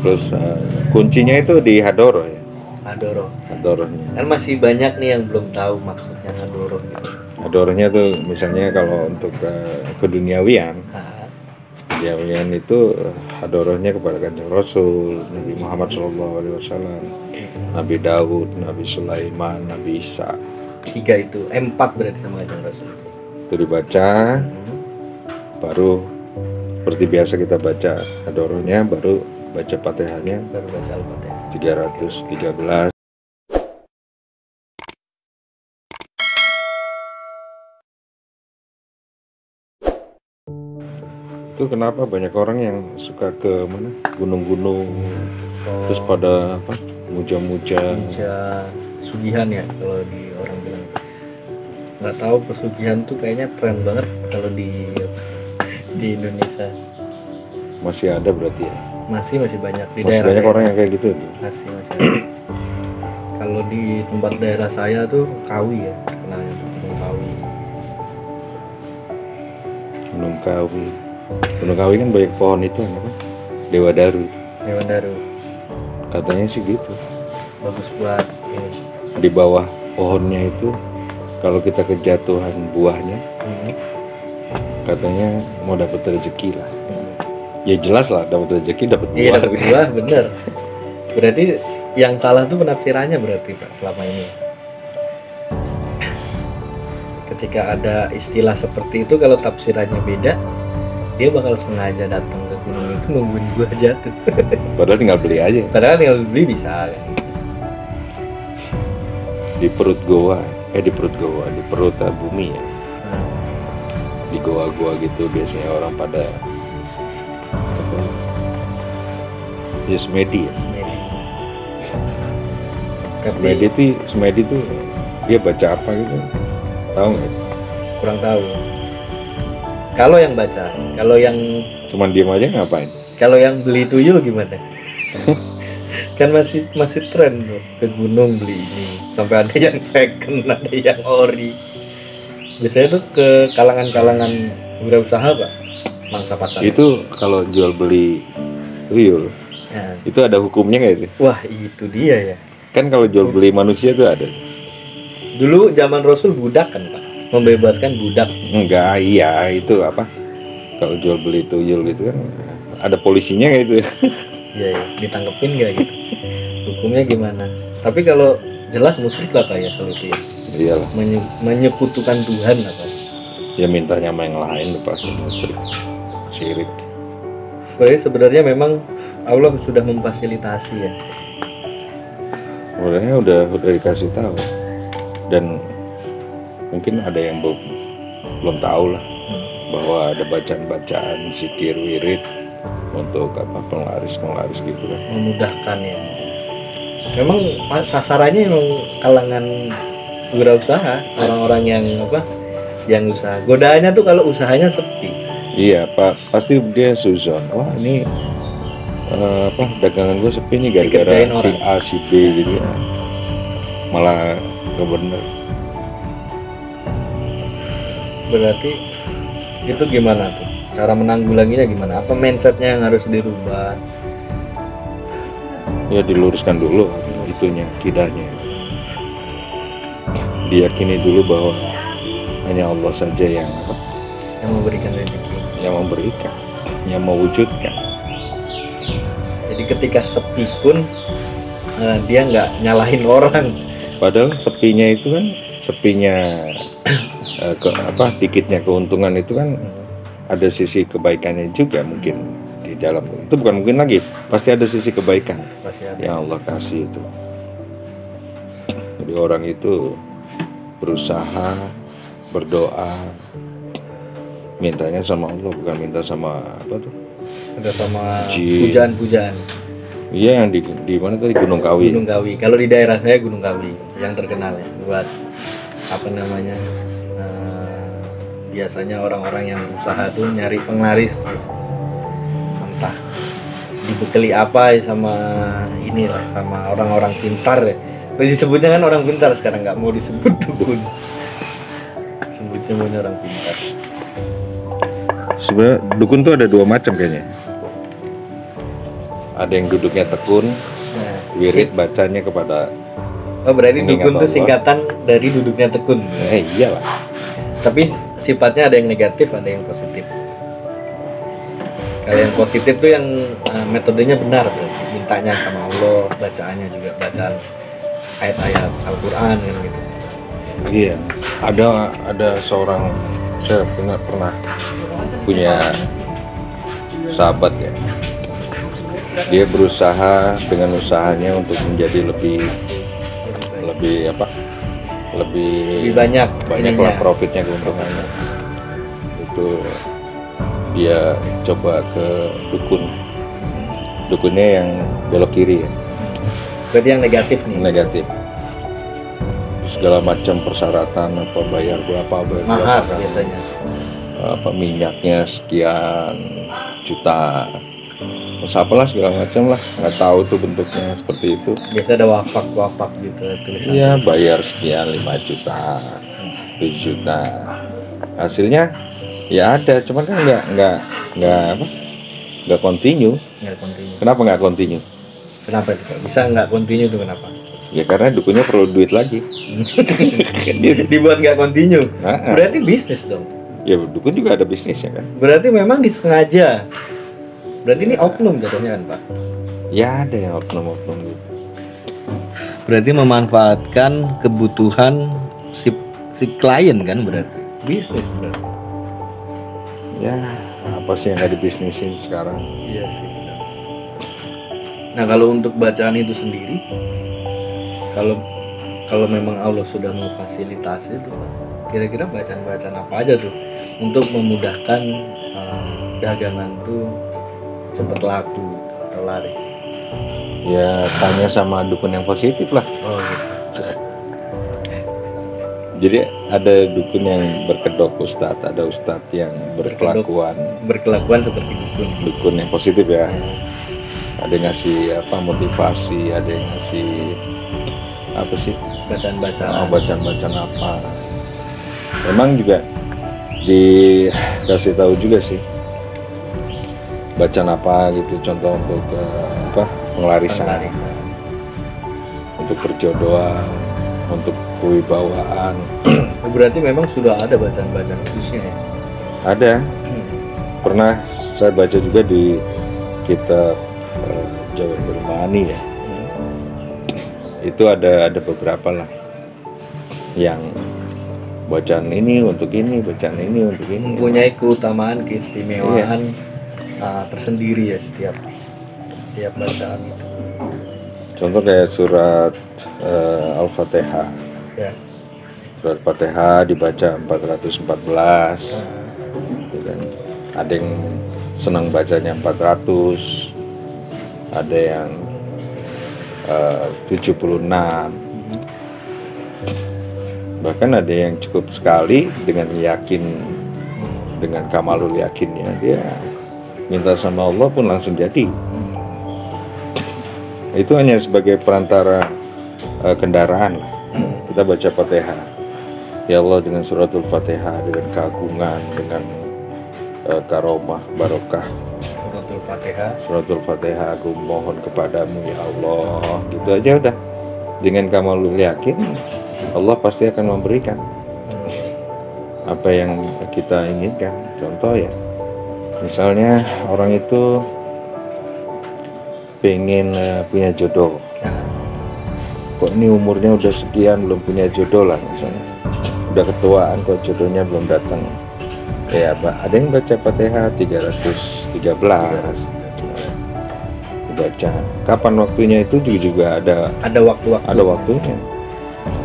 Terus kuncinya itu di hadoro ya. Hadoro. Hadorohnya. Kan masih banyak nih yang belum tahu maksudnya hadoro gitu. Hadorohnya tuh misalnya kalau untuk keduniawian, keduniawian itu hadorohnya kepada Kanjeng Rasul, Nabi Muhammad SAW, Nabi Daud, Nabi Sulaiman, Nabi Isa. 3 itu, 4 berarti sama Kanjeng Rasul. Itu dibaca, baru seperti biasa kita baca hadorohnya, baru baca Fatihahnya, Baru baca Al-Fatihah. 313. Itu kenapa banyak orang yang suka ke mana, gunung-gunung, terus pada apa, muja-muja. Pesugihan ya kalau di orang bilang. Nggak tahu, pesugihan tuh kayaknya keren banget kalau di Indonesia. Masih ada berarti ya? Masih banyak di Masih daerah. banyak orang yang kayak gitu. Masih ada. Kalau di tempat daerah saya tuh Kawi ya, kenalnya Gunung Kawi. Gunung Kawi. Gunung Kawi kan banyak pohon itu apa? Dewa Daru. Dewa Daru. Katanya sih gitu. Bagus buat ini. Di bawah pohonnya itu kalau kita kejatuhan buahnya, katanya mau dapat rezeki lah. Ya jelas lah dapat rezeki, dapat buah. Iya, dapat buah, bener. Berarti yang salah tuh penafsirannya berarti Pak selama ini. Ketika ada istilah seperti itu, kalau tafsirannya beda, dia bakal sengaja datang ke gunung itu nungguin buah jatuh. Padahal tinggal beli aja. Padahal tinggal beli bisa kan. Di perut goa, di perut bumi ya. Di goa-goa gitu biasanya orang pada apa? Ya semedi ya. Semedi tuh dia baca apa gitu? Tahu nggak? Kurang tahu. Kalau yang baca, kalau yang cuman diam aja ngapain? Kalau yang beli tuyul gimana? Kan masih tren tuh ke gunung beli ini. Sampai ada yang second, ada yang ori. Biasanya tuh ke kalangan-kalangan wirausaha Pak, mangsa pasar. Itu kalau jual beli tuyul, itu ada hukumnya nggak itu? Wah itu dia ya. Kan kalau jual beli manusia tuh ada. Dulu zaman Rasul budak kan Pak, membebaskan budak. Enggak, iya itu apa? Kalau jual beli tuyul gitu kan ada polisinya nggak itu? Iya, ditangkepin nggak gitu? Hukumnya gimana? Tapi kalau jelas musyrik lah Pak ya kalau itu ya. Iyalah. Menyekutukan Tuhan apa? Ya mintanya sama yang lain pasti musyrik, syirik. Berarti sebenarnya memang Allah sudah memfasilitasi ya. Orangnya udah dikasih tahu, dan mungkin ada yang belum tahu lah bahwa ada bacaan-bacaan zikir wirid untuk apa, penglaris gitu kan. Memudahkan ya. Memang sasarannya memang kalangan wirausaha, orang-orang yang apa, yang usaha. Godaannya tuh kalau usahanya sepi. Iya Pak, pasti dia suzon. Wah ini dagangan gue sepi nih gara-gara si A si B gitu ya. Malah gak bener. Berarti itu gimana tuh? Cara menanggulanginya gimana? Apa mindsetnya yang harus dirubah? Ya diluruskan dulu itunya, kidahnya. Diyakini dulu bahwa hanya Allah saja yang apa? Yang memberikan rezeki. Yang memberikan, yang mewujudkan. Jadi ketika sepi pun dia nggak nyalahin orang. Padahal sepinya itu kan dikitnya keuntungan itu kan ada sisi kebaikannya juga mungkin di dalam itu, bukan mungkin lagi, pasti ada sisi kebaikan yang Allah kasih itu. Jadi orang itu berusaha, berdoa, mintanya sama Allah, bukan minta sama apa tuh? Ada sama pujaan-pujaan. Iya, yang di mana tadi, Gunung Kawi. Gunung Kawi. Kalau di daerah saya Gunung Kawi yang terkenal ya buat apa namanya? Biasanya orang-orang yang usaha tuh nyari penglaris, entah dibekali apa ya sama inilah, sama orang-orang pintar ya. Disebutnya kan orang pintar sekarang, nggak mau disebut dukun. Sebutnya orang pintar. Sebenarnya dukun tuh ada dua macam kayaknya. ada yang duduknya tekun, Nah, wirid bacanya kepada berarti mengingat dukun itu Allah. singkatan dari duduknya tekun. Iyalah. Tapi sifatnya ada yang negatif, ada yang positif. Kalau yang positif tuh yang metodenya benar, berarti mintanya sama Allah, bacaannya juga bacaan ayat-ayat Al-Quran kan gitu. Iya, ada seorang, saya pernah punya sahabat ya. Dia berusaha dengan usahanya untuk menjadi lebih banyak lah ininya. profitnya, keuntungannya. Itu dia coba ke dukunnya yang belok kiri ya, Berarti yang negatif nih. negatif. Segala macam persyaratan, apa bayar berapa Mahar kan. biasanya. Apa minyaknya sekian juta, terus apalah segala macam lah, nggak tahu tuh bentuknya seperti itu. Biasa ada wafak gitu tulisan. Iya, bayar sekian 5 juta 7 juta, hasilnya ya ada, cuman kan nggak continue. Nggak continue. Kenapa nggak continue? Kenapa itu Pak? Bisa nggak continue tuh kenapa? Ya karena dukunnya perlu duit lagi. Kan gitu. Dibuat nggak continue. Ah. Berarti bisnis dong. Ya dukun juga ada bisnisnya kan. Berarti memang disengaja. Berarti ini oknum jatuhnya kan Pak? Ya ada yang oknum-oknum gitu. Berarti memanfaatkan kebutuhan si klien kan berarti. Bisnis berarti. Ya apa sih yang nggak dibisnisin sekarang? Iya sih. Nah kalau untuk bacaan itu sendiri, kalau memang Allah sudah memfasilitasi itu, kira-kira bacaan-bacaan apa aja tuh untuk memudahkan dagangan tuh cepat laku atau laris? Ya tanya sama dukun yang positif lah. Oh gitu. Jadi ada dukun yang berkedok ustadz, ada ustadz yang Berkelakuan seperti dukun yang positif ya. Ada yang ngasih apa motivasi, ada yang ngasih apa sih, bacaan-bacaan. bacaan apa. Memang juga dikasih tahu juga sih bacaan apa gitu, contoh untuk penglarisan, untuk perjodohan, untuk kewibawaan. Berarti memang sudah ada bacaan-bacaan khususnya ya? Ada. Pernah saya baca juga di kitab Jawahir Ma'ani ya. Itu ada beberapa lah yang bacaan ini untuk ini, bacaan ini untuk ini. Mempunyai keutamaan, keistimewaan tersendiri ya setiap bacaan itu. Contoh kayak surat Al-Fatihah. Ya. Surat Al-Fatihah dibaca 414. Gitu kan. Ada yang senang bacanya 400. Ada yang 76. Bahkan ada yang cukup sekali dengan yakin, dengan kamalul yakinnya, dia minta sama Allah pun langsung jadi. Itu hanya sebagai perantara kendaraan lah. Kita baca Fatihah, ya Allah dengan suratul Fatihah, dengan keagungan, dengan karomah, barokah suratul Fatihah, aku mohon kepadamu ya Allah, gitu aja udah. Dengan kamalul yakin, Allah pasti akan memberikan apa yang kita inginkan. Contoh ya, misalnya orang itu pengen punya jodoh, kok ini umurnya udah sekian belum punya jodoh lah, misalnya udah ketuaan kok jodohnya belum datang. Kayak ada yang baca Fatihah 313 dibaca. Kapan waktunya itu juga ada waktunya.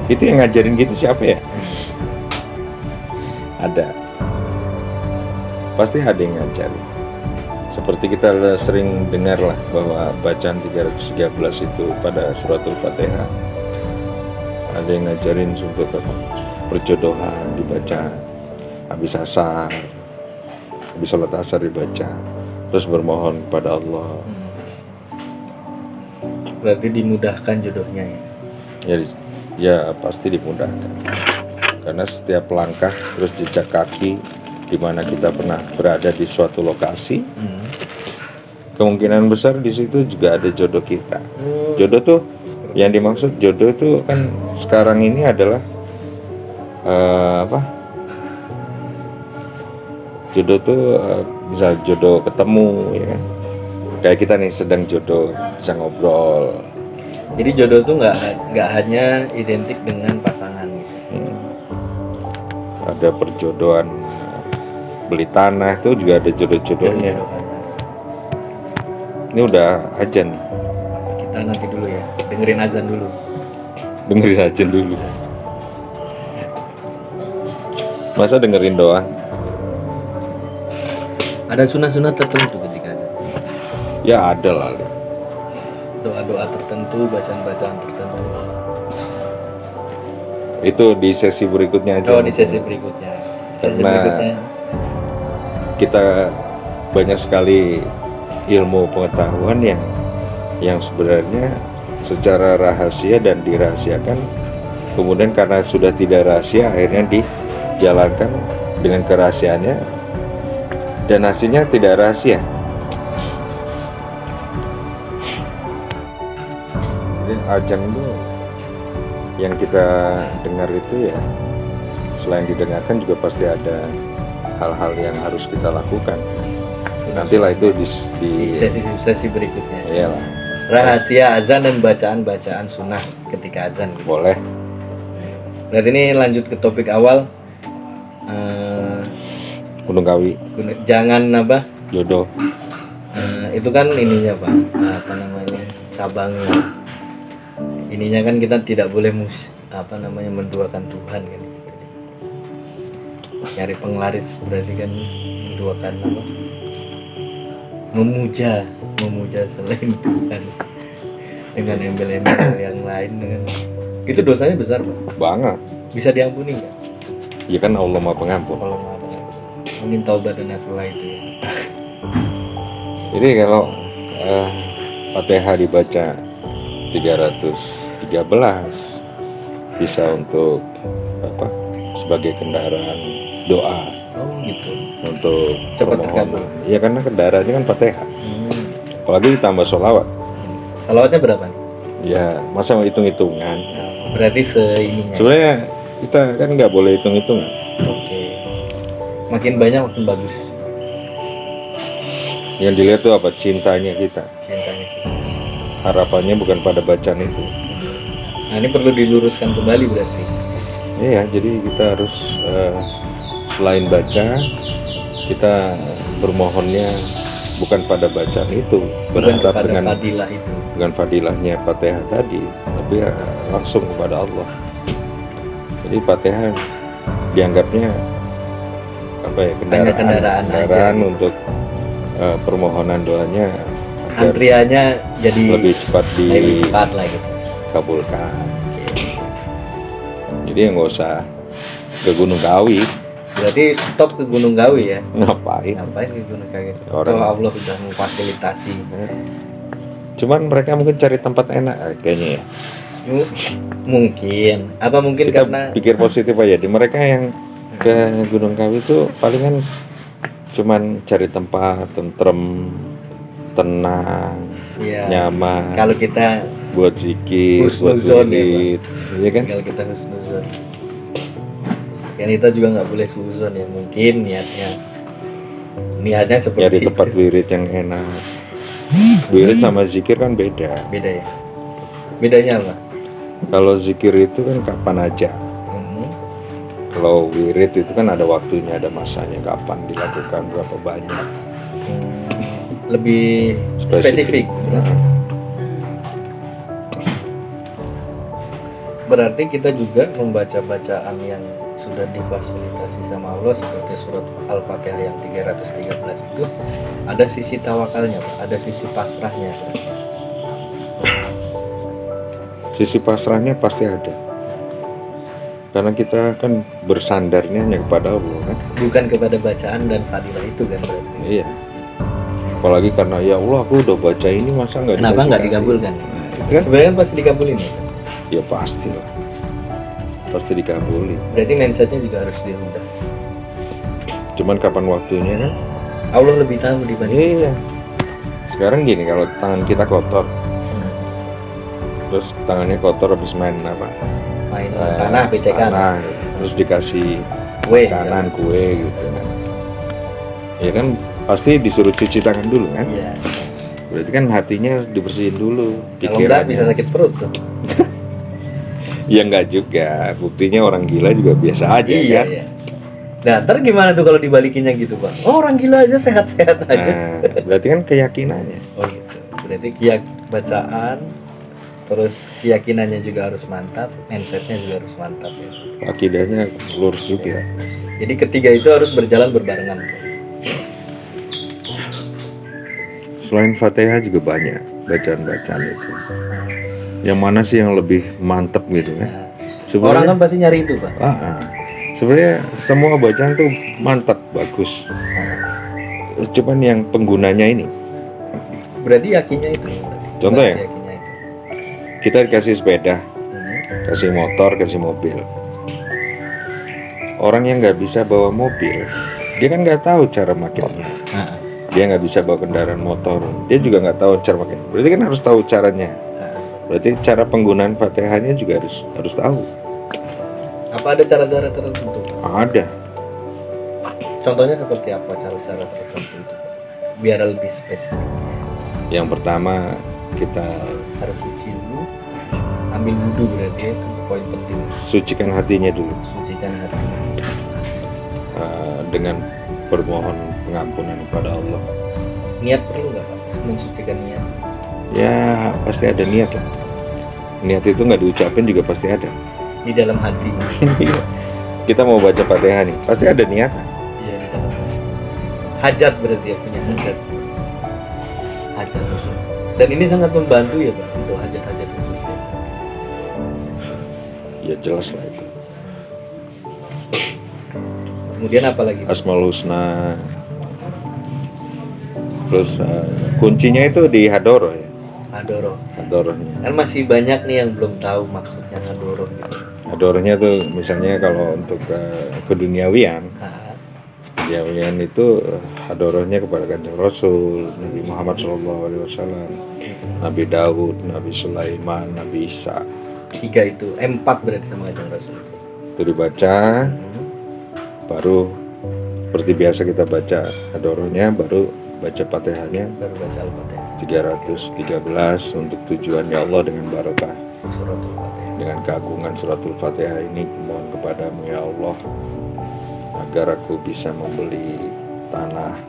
Itu yang ngajarin gitu siapa ya? Ada. Pasti ada yang ngajarin. Seperti kita sering dengar lah bahwa bacaan 313 itu pada suratul Fatihah. Ada yang ngajarin untuk perjodohan dibaca habis asar, habis sholat asar dibaca, terus bermohon kepada Allah. Berarti dimudahkan jodohnya ya? Ya pasti dimudahkan. Karena setiap langkah terus jejak kaki di mana kita pernah berada di suatu lokasi, kemungkinan besar di situ juga ada jodoh kita. Jodoh tuh yang dimaksud jodoh itu kan sekarang ini adalah apa? Jodoh tuh bisa jodoh ketemu ya kan. Kayak kita nih sedang jodoh bisa ngobrol. Jadi jodoh tuh nggak hanya identik dengan pasangan gitu. Ada perjodohan beli tanah itu juga ada jodoh-jodohnya. Ini udah azan nih. Kita nanti dulu ya, dengerin azan dulu. Dengerin azan dulu. Masa dengerin doang? Ada sunah-sunah tertentu ketika azan. Ya ada lah. Doa-doa tertentu, bacaan-bacaan tertentu. Itu di sesi berikutnya aja. Oh, di sesi berikutnya. Karena kita banyak sekali ilmu pengetahuan yang sebenarnya secara rahasia dan dirahasiakan, kemudian karena sudah tidak rahasia akhirnya dijalankan dengan kerahasiaannya dan hasilnya tidak rahasia. Jadi ajang itu yang kita dengar itu ya, selain didengarkan juga pasti ada hal-hal yang harus kita lakukan. Nantilah itu di sesi berikutnya. Iyalah. Rahasia azan dan bacaan-bacaan sunnah ketika azan. Boleh. Berarti ini lanjut ke topik awal. Gunung Kawi. Jangan apa? Jodoh. Itu kan ininya Pak. Apa namanya? Cabangnya. Ininya kan kita tidak boleh menduakan Tuhan kan. Nyari penglaris berarti kan menduakan apa? Memuja selain Tuhan dengan embel-embel yang lain dengan itu dosanya besar Pak. Banget. Bisa diampuni nggak? Ya kan Allah Maha Pengampun. Kalau mungkin taubat dan nafila itu ya. Jadi kalau Fatihah dibaca 313 bisa untuk apa? Sebagai kendaraan doa. Oh gitu. Untuk Cepat permohonan. Ya karena kendaraannya kan Fatihah. Apalagi ditambah sholawat. Sholawatnya berapa nih? Ya masa mau hitung-hitungan. Berarti seininya. Sebenarnya kita kan nggak boleh hitung-hitungan. Oke. Makin banyak makin bagus. Yang dilihat tuh apa? Cintanya kita. Cintanya. Harapannya bukan pada bacaan itu. Nah ini perlu diluruskan kembali berarti. Iya, jadi kita harus selain baca, kita bermohonnya bukan pada bacaan itu, berharap dengan fadilah itu. Dengan fadilahnya Fatihah tadi, tapi langsung kepada Allah. Jadi Fatihah dianggapnya apa ya, kendaraan untuk permohonan doanya antriannya jadi lebih cepat lah gitu. Kabulkan. Jadi nggak usah ke Gunung Kawi. Berarti stop ke Gunung Kawi ya? Ngapain ke Gunung Kawi? Orang Allah sudah memfasilitasi. Cuman mereka mungkin cari tempat enak kayaknya ya. Mungkin. Apa mungkin kita karena pikir positif aja. Di mereka yang ke Gunung Kawi itu palingan cuman cari tempat tentrem, tenang, ya, nyaman. Kalau kita buat zikir, buat wirid, ya kan? Kalau kita husnuzon, kan kita juga nggak boleh suzon ya. Mungkin niatnya seperti nyari tempat wirid yang enak. Wirid sama zikir kan beda. Beda ya. Bedanya apa? Kalau zikir itu kan kapan aja. Kalau wirid itu kan ada waktunya, ada masanya, kapan dilakukan, berapa banyak. Lebih spesifik. Berarti kita juga membaca bacaan yang sudah difasilitasi sama Allah seperti surat Al-Fatihah yang 313 itu ada sisi tawakalnya, ada sisi pasrahnya. Sisi pasrahnya pasti ada. Karena kita kan bersandarnya hanya kepada Allah kan. Bukan kepada bacaan dan fadilah itu kan berarti. Iya. Apalagi karena ya Allah aku udah baca ini masa nggak dikasih. Kenapa nggak dikabulkan? Kan? Sebenarnya kan pasti dikabulin ya. Ya pasti lah. Pasti dikabulin. Berarti mindsetnya juga harus dirubah. Cuman kapan waktunya kan? Allah lebih tahu dibanding. Iya. Sekarang gini, kalau tangan kita kotor, terus tangannya kotor habis main apa? Main tanah, becekan. Tanah, terus dikasih Kue, makanan, kue gitu kan. Ya kan pasti disuruh cuci tangan dulu kan? Iya. Berarti kan hatinya dibersihin dulu, Kalau enggak bisa pikirannya. sakit perut tuh. Ya enggak juga, buktinya orang gila juga biasa aja Iya, kan? iya. Nah, ntar gimana tuh kalau dibalikinnya gitu, Bang? Oh, orang gila aja sehat-sehat aja. Nah, berarti kan keyakinannya. Oh gitu. Berarti bacaan, terus keyakinannya juga harus mantap, mindsetnya juga harus mantap ya. Akidahnya lurus juga. Jadi ketiga itu harus berjalan berbarengan. Selain Fatihah juga banyak bacaan-bacaan itu. Yang mana sih yang lebih mantep gitu kan? Nah, orang kan pasti nyari itu, Pak. Sebenarnya semua bacaan tuh mantap, bagus. Cuman yang penggunanya ini. Berarti yakinnya itu. Contoh ya? Yakinnya itu. Kita dikasih sepeda, kasih motor, kasih mobil. Orang yang nggak bisa bawa mobil, dia kan nggak tahu cara makainya. Dia nggak bisa bawa kendaraan motor, dia juga nggak tahu cara makainya. Berarti kan harus tahu caranya. Berarti cara penggunaan Fatihahnya juga harus tahu. Apa ada cara-cara tertentu? Ada. Contohnya seperti apa cara-cara tertentu itu? Biar lebih spesifik. Yang pertama kita Harus suci dulu, ambil wudhu berarti itu poin penting. sucikan hatinya dulu Sucikan hati. dengan bermohon pengampunan kepada Allah. Niat perlu nggak, Pak? Mensucikan niat. Ya pasti ada niat lah. Niat itu nggak diucapin juga pasti ada. Di dalam hati. Kita mau baca Fatihah nih, pasti ada niatan. Iya, di dalam hati. Hajat berarti ya, punya hajat. Hajat khusus. Dan ini sangat membantu ya, Pak, untuk hajat-hajat khususnya. Ya jelas lah itu. Kemudian apa lagi? Asmaul Husna. Terus kuncinya itu di hadoroh ya. Hadoroh. Hadorohnya. Kan masih banyak nih yang belum tahu maksudnya hadoroh gitu. Hadorohnya tuh misalnya kalau untuk keduniawian, keduniawian itu hadorohnya kepada Kanjeng Rasul, Nabi Muhammad SAW, Nabi Daud, Nabi Sulaiman, Nabi Isa. 3 itu, 4 berarti sama Kanjeng Rasul. Itu dibaca, baru seperti biasa kita baca hadorohnya, baru baca Fatihahnya. Baru baca Al-Fatihah. 313 untuk tujuan ya Allah dengan barokah. Suratul Fatihah. Dengan keagungan suratul Fatihah ini, mohon kepadamu ya Allah agar aku bisa membeli tanah,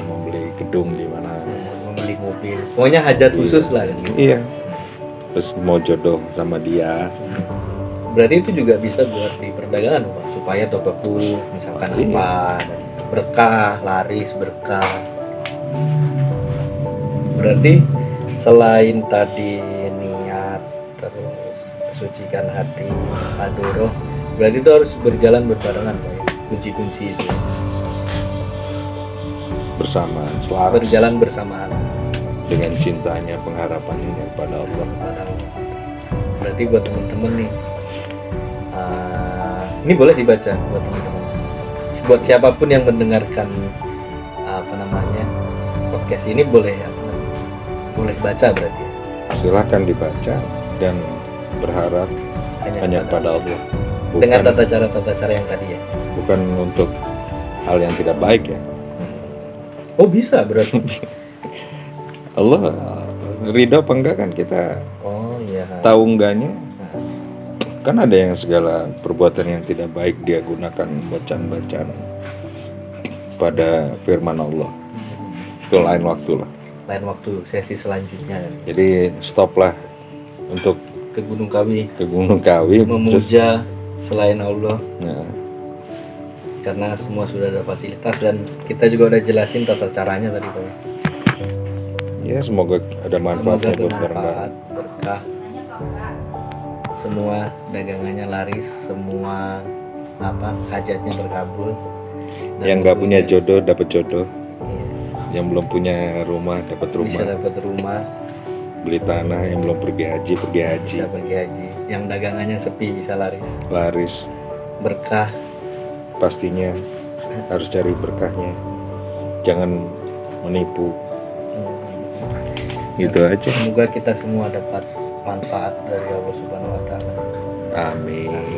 membeli gedung di mana, membeli mobil. Pokoknya hajat khusus lah. Iya. Terus mau jodoh sama dia. Berarti itu juga bisa buat di perdagangan, Pak, supaya tokoku misalkan apa, berkah, laris berkah. Berarti selain tadi niat, terus sucikan hati, hadoroh, berarti itu harus berjalan berbarengan, Pak, ya? Kunci-kunci itu Bersama, selaras. berjalan bersamaan Dengan cintanya, pengharapannya kepada Allah. kepada Allah. Berarti buat teman-teman nih, ini boleh dibaca buat teman-teman, buat siapapun yang mendengarkan podcast ini boleh baca berarti. Silahkan dibaca dan berharap hanya pada Allah. Dengan tata cara yang tadi ya. Bukan untuk hal yang tidak baik ya. Oh bisa berarti. Allah ridho apa enggak kan kita tahu enggaknya. Kan ada yang segala perbuatan yang tidak baik dia gunakan bacaan-bacaan pada firman Allah. Itu lain waktu lah. Lain waktu sesi selanjutnya. Jadi stoplah untuk ke Gunung Kawi. Ke Gunung Kawi memuja selain Allah. Nah. Karena semua sudah ada fasilitas dan kita juga udah jelasin tata caranya tadi, Pak. Ya semoga ada manfaatnya buat bareng-bareng. Berkah. Semua dagangannya laris, semua hajatnya terkabul. Yang nggak punya jodoh dapat jodoh. Yang belum punya rumah dapat rumah. Bisa dapat rumah. Beli tanah, yang belum pergi haji. Bisa pergi haji. Yang dagangannya sepi bisa laris. Laris. Berkah. Pastinya harus cari berkahnya. Jangan menipu. Gitu aja. Semoga kita semua dapat manfaat dari Allah Subhanahu wa taala. Amin.